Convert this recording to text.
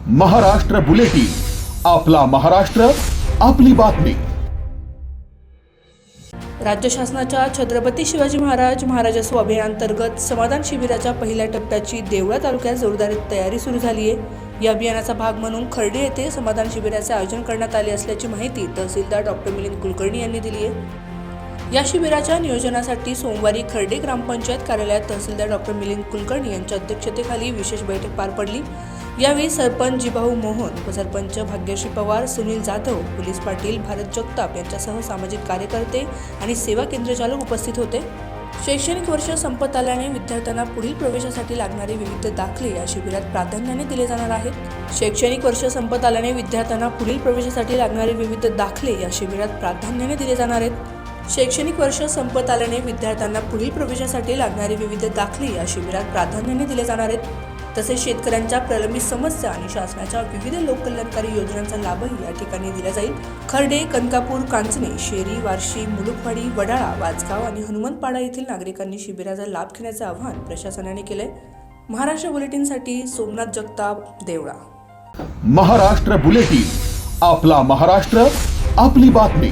Maharashtra bulletin, आपला महाराष्ट्र, आपली बातमी। राज्य शासनाच्या छत्रपती शिवाजी महाराजोत्सव अभियानांतर्गत समाधान शिबिराच्या पहिल्या टप्प्याची देवळा तालुक्यात जोरदार तयारी सुरू झाली आहे। या अभियानाचा भाग म्हणून खर्डे येथे समाधान शिबिराचे आयोजन करण्यात आले असल्याची माहिती तहसीलदार डॉक्टर मिलिंद कुलकर्णी यांनी दिली आहे। या शिबिराच्या नियोजनासाठी सोमवारी खर्डे ग्रामपंचायत कार्यालयात तहसीलदार डॉक्टर मिलिंद कुलकर्णी यांच्या अध्यक्षतेखाली विशेष बैठक पार पडली। यावेळी सरपंच जिभाऊ मोहन, उपसरपंच भाग्यश्री पवार, सुनील जाधव, पोलीस पाटील भारत जगताप यांच्यासह सामाजिक कार्यकर्ते आणि सेवा केंद्रचालक उपस्थित होते। शैक्षणिक वर्ष संपत आल्याने विद्यार्थ्यांना पुढील प्रवेशासाठी लागणारे विविध दाखले या शिबिरात प्राधान्याने दिले जाणार आहेत। शैक्षणिक वर्ष संपत आल्याने विद्यार्थ्यांना पुढील प्रवेशासाठी लागणारे विविध दाखले या शिबिरात प्राधान्याने दिले जाणार आहेत। शैक्षणिक वर्ष संपत आल्याने विद्यार्थ्यांना पुढील प्रवेशासाठी लागणारे विविध दाखले या शिबिरात प्राधान्याने दिले जाणार आहेत। तसेच शेतकऱ्यांच्या प्रलंबित समस्या आणि शासनाच्या विविध लोककल्याणकारी योजनांचा लाभही या ठिकाणी दिला जाईल। खर्डे, कनकापूर, कांचने, शेरी, वार्शी, मुलुकवाडी, वडाळा, वाजगाव आणि हनुमंतपाडा येथील नागरिकांनी शिबिराचा लाभ घेण्याचे आवाहन प्रशासनाने केले। महाराष्ट्र बुलेटिनसाठी सोमनाथ जगताप, देवळा। महाराष्ट्र बुलेटिन, आपला महाराष्ट्र, आपली बातमी।